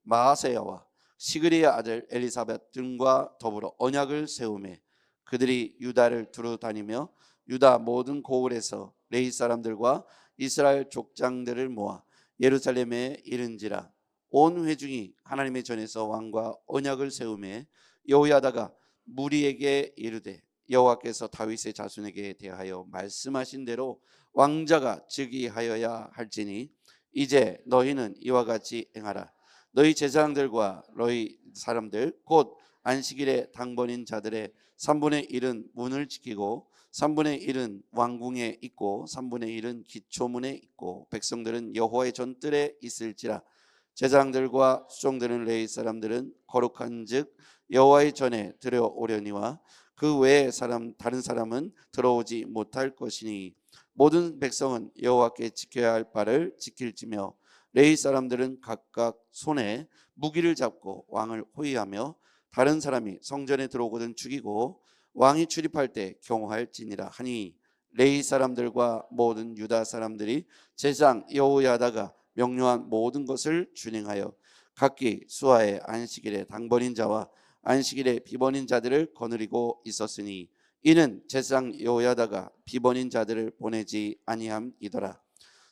마아세야와 시그리의 아들 엘리사벳 등과 더불어 언약을 세우매 그들이 유다를 두루 다니며 유다 모든 고을에서 레위 사람들과 이스라엘 족장들을 모아 예루살렘에 이른지라. 온 회중이 하나님의 전에서 왕과 언약을 세우매 여호야다가 무리에게 이르되 여호와께서 다윗의 자손에게 대하여 말씀하신 대로 왕자가 즉위하여야 할지니 이제 너희는 이와 같이 행하라. 너희 제사장들과 너희 사람들 곧 안식일에 당번인 자들의 3분의 1은 문을 지키고 3분의 1은 왕궁에 있고 3분의 1은 기초문에 있고 백성들은 여호와의 전뜰에 있을지라. 제사장들과 수종들은 레위 사람들은 거룩한즉 여호와의 전에 들어오려니와 그 외에 다른 사람은 들어오지 못할 것이니 모든 백성은 여호와께 지켜야 할 바를 지킬지며 레위 사람들은 각각 손에 무기를 잡고 왕을 호위하며 다른 사람이 성전에 들어오거든 죽이고 왕이 출입할 때 경호할지니라 하니 레위 사람들과 모든 유다 사람들이 제사장 여호야다가 명령한 모든 것을 준행하여 각기 수하의 안식일에 당번인 자와 안식일에 비번인 자들을 거느리고 있었으니 이는 제사장 여호야다가 비번인 자들을 보내지 아니함이더라.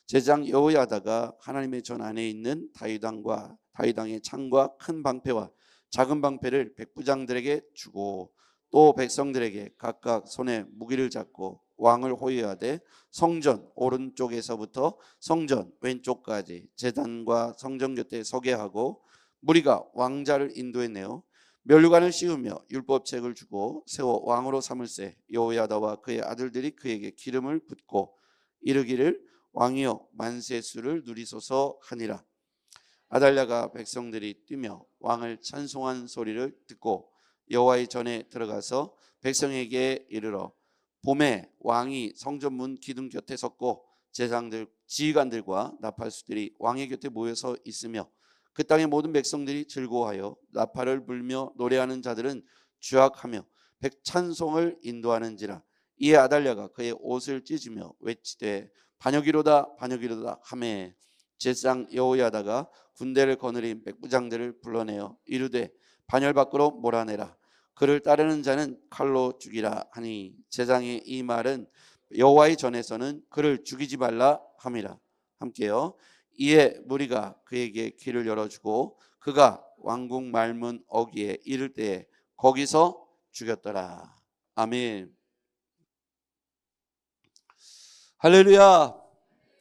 제사장 여호야다가 하나님의 전 안에 있는 다윗왕과 다윗왕의 창과 큰 방패와 작은 방패를 백부장들에게 주고 또 백성들에게 각각 손에 무기를 잡고 왕을 호위하되 성전 오른쪽에서부터 성전 왼쪽까지 제단과 성전 곁에 서게 하고 무리가 왕자를 인도해내어 면류관을 씌우며 율법책을 주고 세워 왕으로 삼을세. 여호야다와 그의 아들들이 그에게 기름을 붓고 이르기를 왕이여 만세수를 누리소서 하니라. 아달랴가 백성들이 뛰며 왕을 찬송한 소리를 듣고 여호와의 전에 들어가서 백성에게 이르러 봄에 왕이 성전문 기둥 곁에 섰고 제사장들 지휘관들과 나팔수들이 왕의 곁에 모여서 있으며 그 땅의 모든 백성들이 즐거워하여 나팔을 불며 노래하는 자들은 주악하며 백찬송을 인도하는지라. 이에 아달랴가 그의 옷을 찢으며 외치되 반역이로다 반역이로다 하매 제사장 여호야다가 군대를 거느린 백부장들을 불러내어 이르되 반열 밖으로 몰아내라. 그를 따르는 자는 칼로 죽이라 하니 제사장의 이 말은 여호와의 전에서는 그를 죽이지 말라 함이라. 함께요. 이에 무리가 그에게 길을 열어주고 그가 왕궁 말문 어귀에 이를 때에 거기서 죽였더라. 아멘. 할렐루야.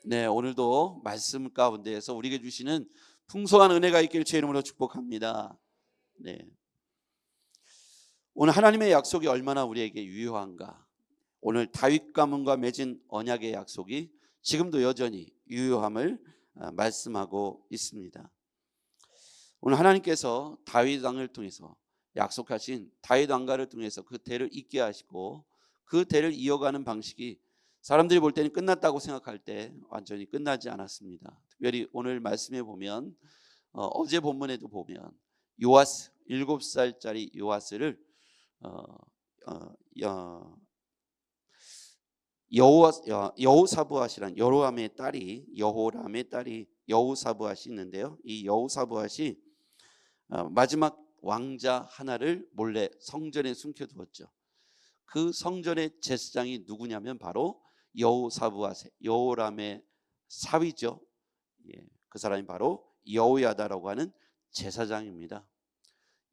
네, 오늘도 말씀 가운데에서 우리에게 주시는 풍성한 은혜가 있기를 주의 이름으로 축복합니다. 네, 오늘 하나님의 약속이 얼마나 우리에게 유효한가. 오늘 다윗 가문과 맺은 언약의 약속이 지금도 여전히 유효함을 말씀하고 있습니다. 오늘 하나님께서 다윗 왕을 통해서 약속하신 다윗 왕가를 통해서 그 대를 잇게 하시고 그 대를 이어가는 방식이 사람들이 볼 때는 끝났다고 생각할 때 완전히 끝나지 않았습니다. 특별히 오늘 말씀에 보면 어제 본문에도 보면 요아스 7살짜리 요아스를 여호사부앗이란 여호람의 딸이 여호사부앗이 있는데요. 이 여호사부앗이 마지막 왕자 하나를 몰래 성전에 숨겨두었죠. 그 성전의 제사장이 누구냐면 바로 여호사부앗의 여호람의 사위죠. 그 사람이 바로 여호야다라고 하는 제사장입니다.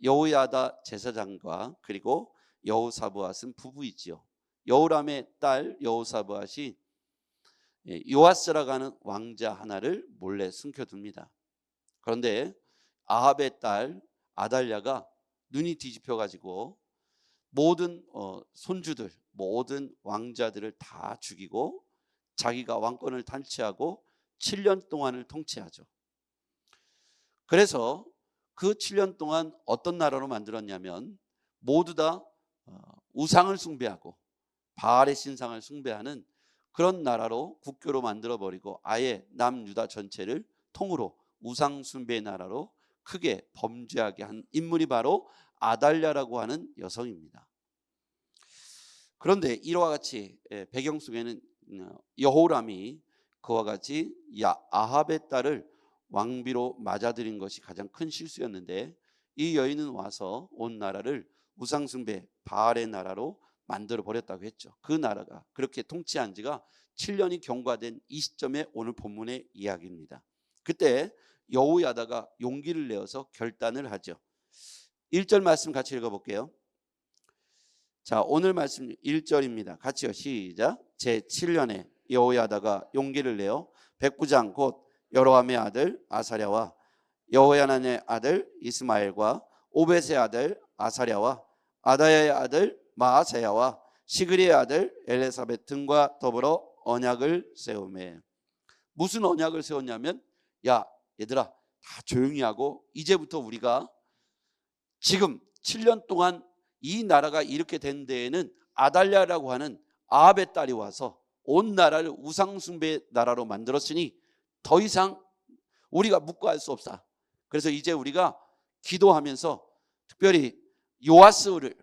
여호야다 제사장과 그리고 여호사부앗은 부부이지요. 여호람의 딸 여호사부앗이 요아스라고 하는 왕자 하나를 몰래 숨겨둡니다. 그런데 아합의 딸 아달랴가 눈이 뒤집혀가지고 모든 손주들, 모든 왕자들을 다 죽이고 자기가 왕권을 탈취하고 7년 동안을 통치하죠. 그래서 그 7년 동안 어떤 나라로 만들었냐면 모두 다 우상을 숭배하고 바알의 신상을 숭배하는 그런 나라로 국교로 만들어버리고 아예 남유다 전체를 통으로 우상 숭배의 나라로 크게 범죄하게 한 인물이 바로 아달랴라고 하는 여성입니다. 그런데 이와 같이 배경 속에는 여호람이 그와 같이 아합의 딸을 왕비로 맞아들인 것이 가장 큰 실수였는데, 이 여인은 와서 온 나라를 우상숭배 바알의 나라로 만들어 버렸다고 했죠. 그 나라가 그렇게 통치한 지가 7년이 경과된 이 시점에 오늘 본문의 이야기입니다. 그때 여호야다가 용기를 내어서 결단을 하죠. 1절 말씀 같이 읽어볼게요. 자, 오늘 말씀 1절입니다. 같이요. 시작. 제7년에 여호야다가 용기를 내어 백부장 곧 여로함의 아들 아사랴와 여호야난의 아들 이스마엘과 오벳의 아들 아사랴와 아다야의 아들 마아세야와 시그리의 아들 엘레사벳 등과 더불어 언약을 세우매. 무슨 언약을 세웠냐면, 야 얘들아 다 조용히 하고 이제부터 우리가 지금 7년 동안 이 나라가 이렇게 된 데에는 아달랴라고 하는 아합의 딸이 와서 온 나라를 우상숭배 나라로 만들었으니 더 이상 우리가 묵과할 수 없다. 그래서 이제 우리가 기도하면서 특별히 요아스를,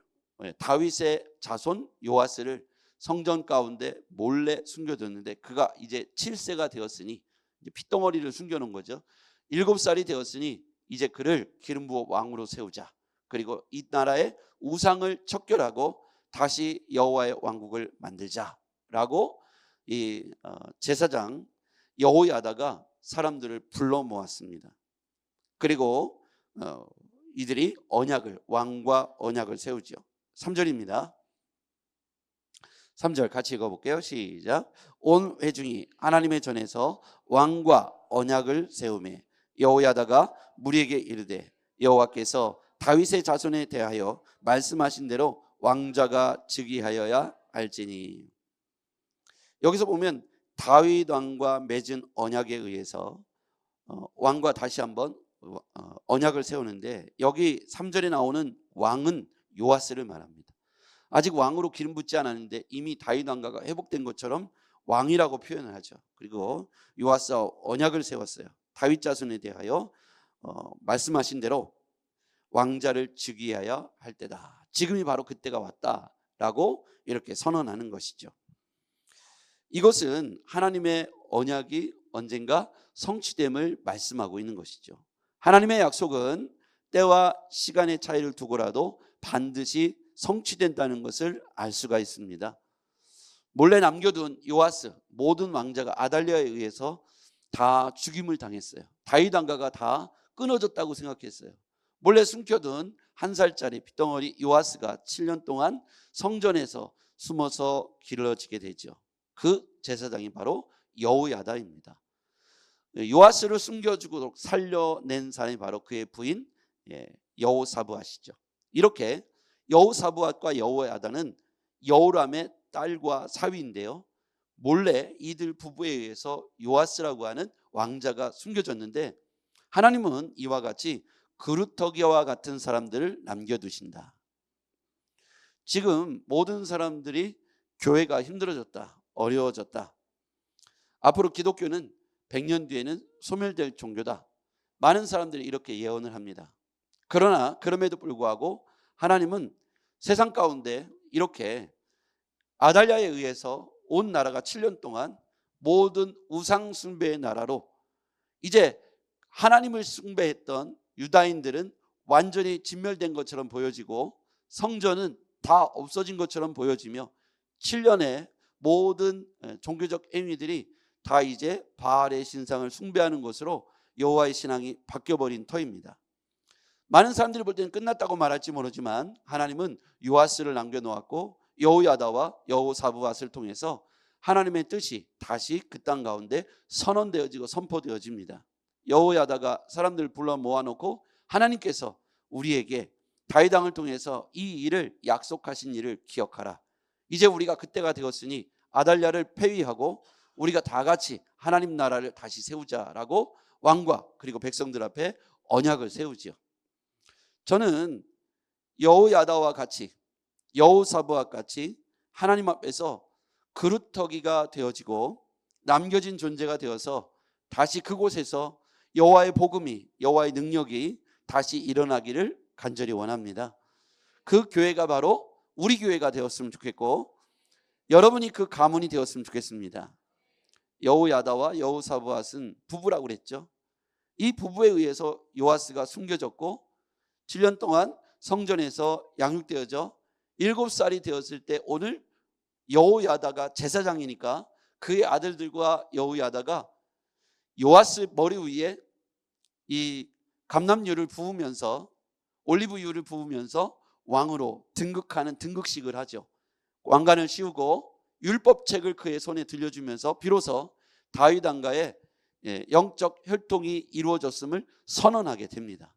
다윗의 자손 요아스를 성전 가운데 몰래 숨겨뒀는데, 그가 이제 7세가 되었으니 이제 핏덩어리를 숨겨놓은 거죠. 7살이 되었으니 이제 그를 기름 부어 왕으로 세우자. 그리고 이 나라의 우상을 척결하고 다시 여호와의 왕국을 만들자라고 이 제사장 여호야다가 사람들을 불러 모았습니다. 그리고 이들이 왕과 언약을 세우죠. 3절입니다. 3절 같이 읽어볼게요. 시작. 온 회중이 하나님의 전에서 왕과 언약을 세우매 여호야다가 무리에게 이르되, 여호와께서 다윗의 자손에 대하여 말씀하신 대로 왕자가 즉위하여야 할지니. 여기서 보면 다윗 왕과 맺은 언약에 의해서 왕과 다시 한번 언약을 세우는데, 여기 3절에 나오는 왕은 요아스를 말합니다. 아직 왕으로 기름 붓지 않았는데 이미 다윗 왕가가 회복된 것처럼 왕이라고 표현을 하죠. 그리고 요아스와 언약을 세웠어요. 다윗 자손에 대하여 말씀하신 대로 왕자를 즉위하여 할 때다. 지금이 바로 그때가 왔다라고 이렇게 선언하는 것이죠. 이것은 하나님의 언약이 언젠가 성취됨을 말씀하고 있는 것이죠. 하나님의 약속은 때와 시간의 차이를 두고라도 반드시 성취된다는 것을 알 수가 있습니다. 몰래 남겨둔 요아스 모든 왕자가 아달랴에 의해서 다 죽임을 당했어요. 다윗 왕가가 다 끊어졌다고 생각했어요. 몰래 숨겨둔 1살짜리 핏덩어리 요아스가 7년 동안 성전에서 숨어서 길러지게 되죠. 그 제사장이 바로 여호야다입니다. 요아스를 숨겨주고 살려낸 사람이 바로 그의 부인 여호사브앗이죠. 이렇게 여호사브앗과 여호야다는 여호람의 딸과 사위인데요, 몰래 이들 부부에 의해서 요아스라고 하는 왕자가 숨겨졌는데, 하나님은 이와 같이 그루터기와 같은 사람들을 남겨두신다. 지금 모든 사람들이 교회가 힘들어졌다, 어려워졌다, 앞으로 기독교는 100년 뒤에는 소멸될 종교다, 많은 사람들이 이렇게 예언을 합니다. 그러나 그럼에도 불구하고 하나님은 세상 가운데 이렇게 아달랴에 의해서 온 나라가 7년 동안 모든 우상 숭배의 나라로, 이제 하나님을 숭배했던 유다인들은 완전히 진멸된 것처럼 보여지고 성전은 다 없어진 것처럼 보여지며 7년에 모든 종교적 행위들이 다 이제 바알의 신상을 숭배하는 것으로 여호와의 신앙이 바뀌어버린 터입니다. 많은 사람들이 볼 때는 끝났다고 말할지 모르지만 하나님은 요아스를 남겨놓았고 여호야다와 여호사브앗을 통해서 하나님의 뜻이 다시 그 땅 가운데 선언되어지고 선포되어집니다. 여호야다가 사람들을 불러 모아놓고 하나님께서 우리에게 다윗 왕을 통해서 이 일을 약속하신 일을 기억하라. 이제 우리가 그때가 되었으니 아달랴를 폐위하고 우리가 다 같이 하나님 나라를 다시 세우자라고 왕과 그리고 백성들 앞에 언약을 세우지요. 저는 여호야다와 같이 여호사브와 같이 하나님 앞에서 그루터기가 되어지고 남겨진 존재가 되어서 다시 그곳에서 여호와의 복음이, 여호와의 능력이 다시 일어나기를 간절히 원합니다. 그 교회가 바로 우리 교회가 되었으면 좋겠고 여러분이 그 가문이 되었으면 좋겠습니다. 여호야다와 여호사브앗은 부부라고 그랬죠. 이 부부에 의해서 요아스가 숨겨졌고 7년 동안 성전에서 양육되어져 7살이 되었을 때 오늘 여호야다가 제사장이니까 그의 아들들과 여호야다가 요아스 머리 위에 이 감람유를 부으면서 올리브유를 부으면서 왕으로 등극하는 등극식을 하죠. 왕관을 씌우고 율법책을 그의 손에 들려주면서 비로소 다윗 왕가의 영적 혈통이 이루어졌음을 선언하게 됩니다.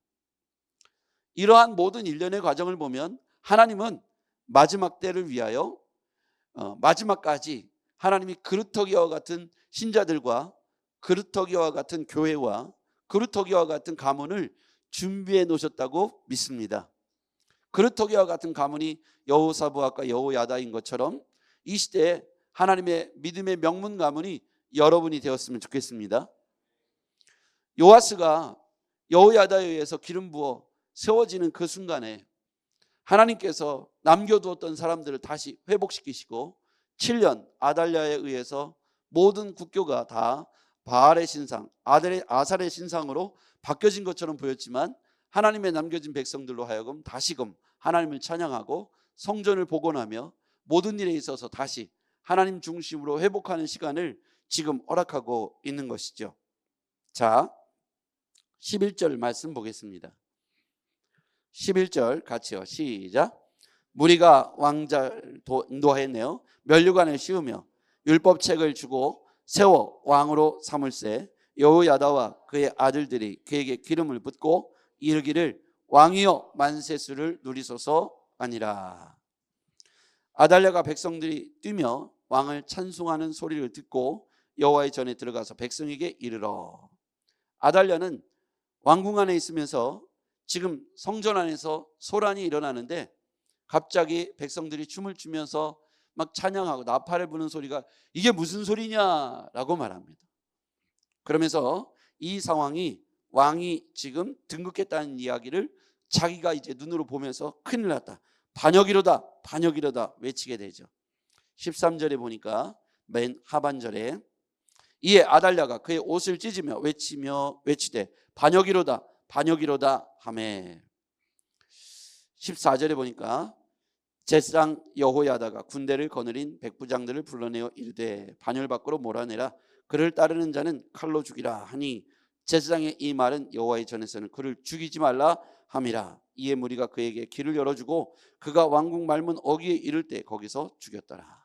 이러한 모든 일련의 과정을 보면 하나님은 마지막 때를 위하여 마지막까지 하나님이 그루터기와 같은 신자들과 그루터기와 같은 교회와 그루터기와 같은 가문을 준비해 놓으셨다고 믿습니다. 그루터기와 같은 가문이 여호사부앗과 여호야다인 것처럼 이 시대에 하나님의 믿음의 명문 가문이 여러분이 되었으면 좋겠습니다. 요아스가 여호야다에 의해서 기름 부어 세워지는 그 순간에 하나님께서 남겨두었던 사람들을 다시 회복시키시고 7년 아달랴에 의해서 모든 국교가 다 바알의 신상, 아살의 신상으로 바뀌어진 것처럼 보였지만 하나님의 남겨진 백성들로 하여금 다시금 하나님을 찬양하고 성전을 복원하며 모든 일에 있어서 다시 하나님 중심으로 회복하는 시간을 지금 허락하고 있는 것이죠. 자, 11절 말씀 보겠습니다. 11절 같이요. 시작. 무리가 왕자를 인도하였네요. 면류관을 씌우며 율법책을 주고 세워 왕으로 삼을세. 여호야다와 그의 아들들이 그에게 기름을 붓고 이르기를 왕이여 만세수를 누리소서 아니라. 아달랴가 백성들이 뛰며 왕을 찬송하는 소리를 듣고 여호와의 전에 들어가서 백성에게 이르러. 아달랴는 왕궁 안에 있으면서 지금 성전 안에서 소란이 일어나는데 갑자기 백성들이 춤을 추면서 막 찬양하고 나팔을 부는 소리가 이게 무슨 소리냐라고 말합니다. 그러면서 이 상황이 왕이 지금 등극했다는 이야기를 자기가 이제 눈으로 보면서 큰일 났다, 반역이로다, 반역이로다 외치게 되죠. 13절에 보니까 맨 하반절에 이에 아달랴가 그의 옷을 찢으며 외치되 반역이로다, 반역이로다 하매. 14절에 보니까 제사장 여호야다가 군대를 거느린 백부장들을 불러내어 이르되 반열 밖으로 몰아내라, 그를 따르는 자는 칼로 죽이라 하니 제사장의 이 말은 여호와의 전에서는 그를 죽이지 말라 함이라. 이에 무리가 그에게 길을 열어주고 그가 왕궁 말문 어귀에 이를 때 거기서 죽였더라.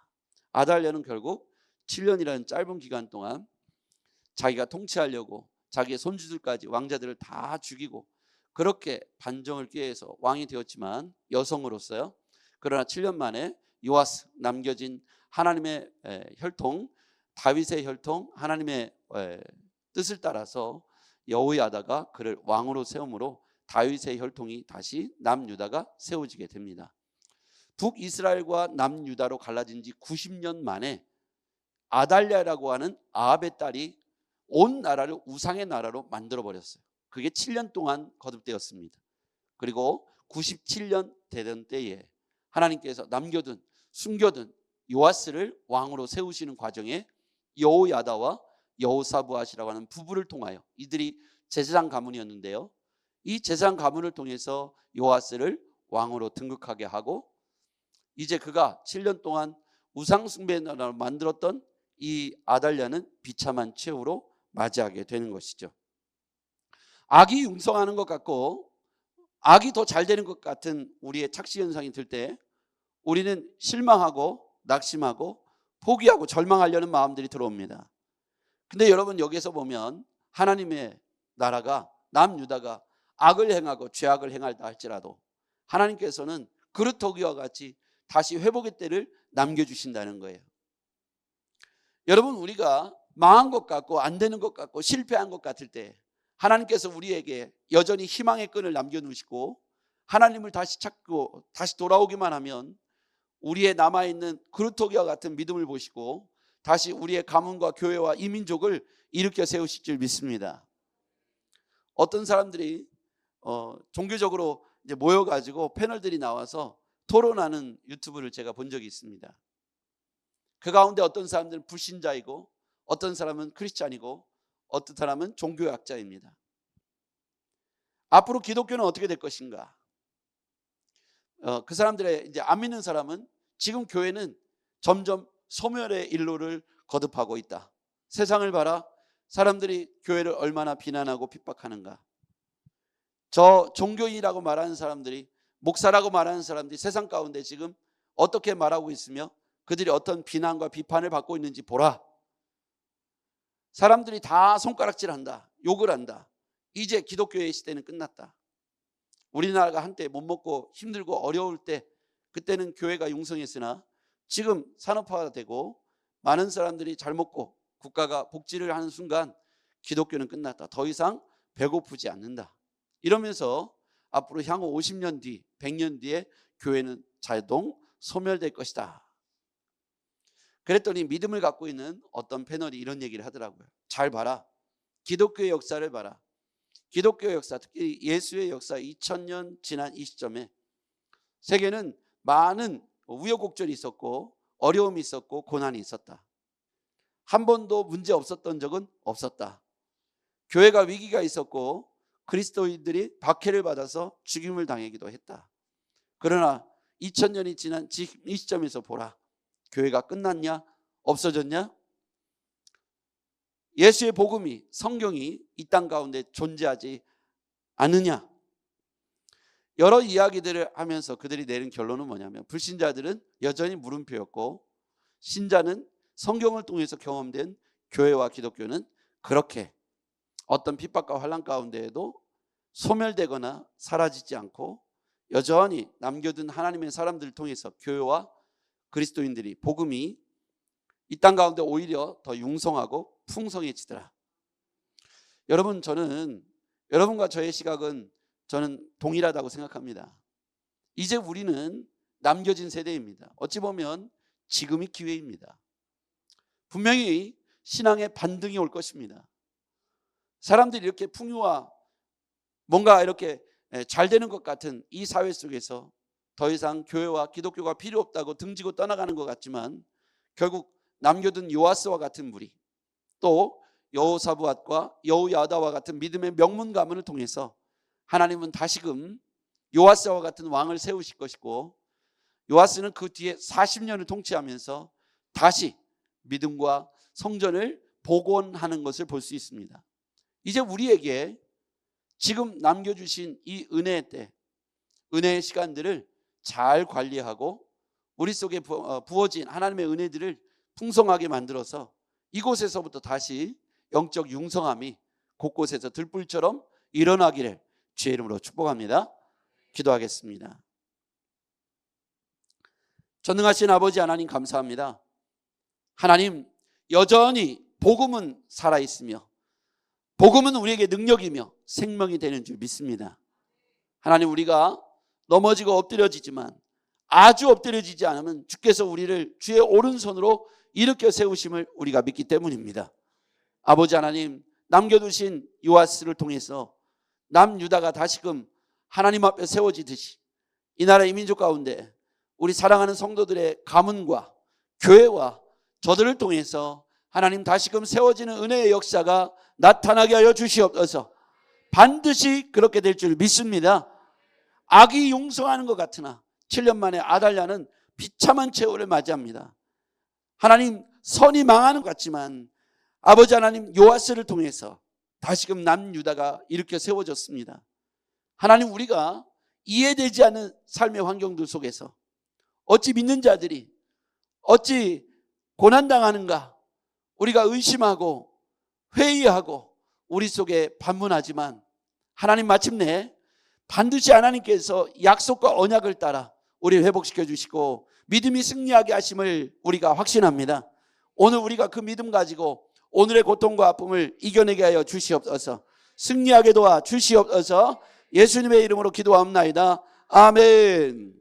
아달랴는 결국 7년이라는 짧은 기간 동안 자기가 통치하려고 자기의 손주들까지 왕자들을 다 죽이고 그렇게 반정을 꾀해서 왕이 되었지만 여성으로서요. 그러나 7년 만에 요아스, 남겨진 하나님의 혈통, 다윗의 혈통, 하나님의 뜻을 따라서 여호야다가 그를 왕으로 세움으로 다윗의 혈통이 다시 남유다가 세워지게 됩니다. 북이스라엘과 남유다로 갈라진 지 90년 만에 아달랴라고 하는 아합의 딸이 온 나라를 우상의 나라로 만들어버렸어요. 그게 7년 동안 거듭되었습니다. 그리고 97년 되던 때에 하나님께서 남겨둔, 숨겨둔 요아스를 왕으로 세우시는 과정에 여호야다와 여호사부앗이라고 하는 부부를 통하여, 이들이 제사장 가문이었는데요, 이 제사장 가문을 통해서 요아스를 왕으로 등극하게 하고 이제 그가 7년 동안 우상숭배의 나라를 만들었던 이 아달랴는 비참한 최후로 맞이하게 되는 것이죠. 악이 융성하는 것 같고 악이 더 잘 되는 것 같은 우리의 착시 현상이 들 때 우리는 실망하고 낙심하고 포기하고 절망하려는 마음들이 들어옵니다. 근데 여러분, 여기서 보면 하나님의 나라가, 남유다가 악을 행하고 죄악을 행할다 할지라도 하나님께서는 그루터기와 같이 다시 회복의 때를 남겨주신다는 거예요. 여러분, 우리가 망한 것 같고 안 되는 것 같고 실패한 것 같을 때 하나님께서 우리에게 여전히 희망의 끈을 남겨놓으시고 하나님을 다시 찾고 다시 돌아오기만 하면 우리의 남아있는 그루터기와 같은 믿음을 보시고 다시 우리의 가문과 교회와 이 민족을 일으켜 세우실 줄 믿습니다. 어떤 사람들이 종교적으로 이제 모여가지고 패널들이 나와서 토론하는 유튜브를 제가 본 적이 있습니다. 그 가운데 어떤 사람들은 불신자이고 어떤 사람은 크리스찬이고 어떤 사람은 종교학자입니다. 앞으로 기독교는 어떻게 될 것인가? 그 사람들의 이제 안 믿는 사람은 지금 교회는 점점 소멸의 일로를 거듭하고 있다. 세상을 봐라. 사람들이 교회를 얼마나 비난하고 핍박하는가. 저 종교인이라고 말하는 사람들이, 목사라고 말하는 사람들이 세상 가운데 지금 어떻게 말하고 있으며 그들이 어떤 비난과 비판을 받고 있는지 보라. 사람들이 다 손가락질한다. 욕을 한다. 이제 기독교의 시대는 끝났다. 우리나라가 한때 못 먹고 힘들고 어려울 때 그때는 교회가 융성했으나 지금 산업화되고 많은 사람들이 잘 먹고 국가가 복지를 하는 순간 기독교는 끝났다. 더 이상 배고프지 않는다. 이러면서 앞으로 향후 50년 뒤, 100년 뒤에 교회는 자동 소멸될 것이다. 그랬더니 믿음을 갖고 있는 어떤 패널이 이런 얘기를 하더라고요. 잘 봐라. 기독교의 역사를 봐라. 기독교의 역사, 특히 예수의 역사 2000년 지난 이 시점에 세계는 많은 우여곡절이 있었고 어려움이 있었고 고난이 있었다. 한 번도 문제 없었던 적은 없었다. 교회가 위기가 있었고 그리스도인들이 박해를 받아서 죽임을 당하기도 했다. 그러나 2000년이 지난 지금 이 시점에서 보라. 교회가 끝났냐? 없어졌냐? 예수의 복음이, 성경이 이 땅 가운데 존재하지 않느냐? 여러 이야기들을 하면서 그들이 내린 결론은 뭐냐면 불신자들은 여전히 물음표였고 신자는 성경을 통해서 경험된 교회와 기독교는 그렇게 어떤 핍박과 환난 가운데에도 소멸되거나 사라지지 않고 여전히 남겨둔 하나님의 사람들을 통해서 교회와 그리스도인들이 복음이 이 땅 가운데 오히려 더 융성하고 풍성해지더라. 여러분, 저는 여러분과 저의 시각은 저는 동일하다고 생각합니다. 이제 우리는 남겨진 세대입니다. 어찌 보면 지금이 기회입니다. 분명히 신앙의 반등이 올 것입니다. 사람들이 이렇게 풍요와 뭔가 이렇게 잘 되는 것 같은 이 사회 속에서 더 이상 교회와 기독교가 필요 없다고 등지고 떠나가는 것 같지만 결국 남겨둔 요아스와 같은 무리, 또 여호사부앗과 여호야다와 같은 믿음의 명문 가문을 통해서 하나님은 다시금 요아스와 같은 왕을 세우실 것이고 요아스는 그 뒤에 40년을 통치하면서 다시 믿음과 성전을 복원하는 것을 볼 수 있습니다. 이제 우리에게 지금 남겨주신 이 은혜의 때, 은혜의 시간들을 잘 관리하고 우리 속에 부어진 하나님의 은혜들을 풍성하게 만들어서 이곳에서부터 다시 영적 융성함이 곳곳에서 들불처럼 일어나기를 주의 이름으로 축복합니다. 기도하겠습니다. 전능하신 아버지 하나님 감사합니다. 하나님, 여전히 복음은 살아있으며 복음은 우리에게 능력이며 생명이 되는 줄 믿습니다. 하나님, 우리가 넘어지고 엎드려지지만 아주 엎드려지지 않으면 주께서 우리를 주의 오른손으로 일으켜 세우심을 우리가 믿기 때문입니다. 아버지 하나님, 남겨두신 요아스를 통해서 남유다가 다시금 하나님 앞에 세워지듯이 이 나라 이 민족 가운데 우리 사랑하는 성도들의 가문과 교회와 저들을 통해서 하나님 다시금 세워지는 은혜의 역사가 나타나게 하여 주시옵소서. 반드시 그렇게 될 줄 믿습니다. 악이 용서하는 것 같으나 7년 만에 아달랴는 비참한 최후를 맞이합니다. 하나님, 선이 망하는 것 같지만 아버지 하나님, 요아스를 통해서 다시금 남유다가 일으켜 세워졌습니다. 하나님, 우리가 이해되지 않는 삶의 환경들 속에서 어찌 믿는 자들이 어찌 고난당하는가 우리가 의심하고 회의하고 우리 속에 반문하지만 하나님, 마침내 반드시 하나님께서 약속과 언약을 따라 우리 회복시켜 주시고 믿음이 승리하게 하심을 우리가 확신합니다. 오늘 우리가 그 믿음 가지고 오늘의 고통과 아픔을 이겨내게 하여 주시옵소서. 승리하게 도와 주시옵소서. 예수님의 이름으로 기도합나이다. 아멘.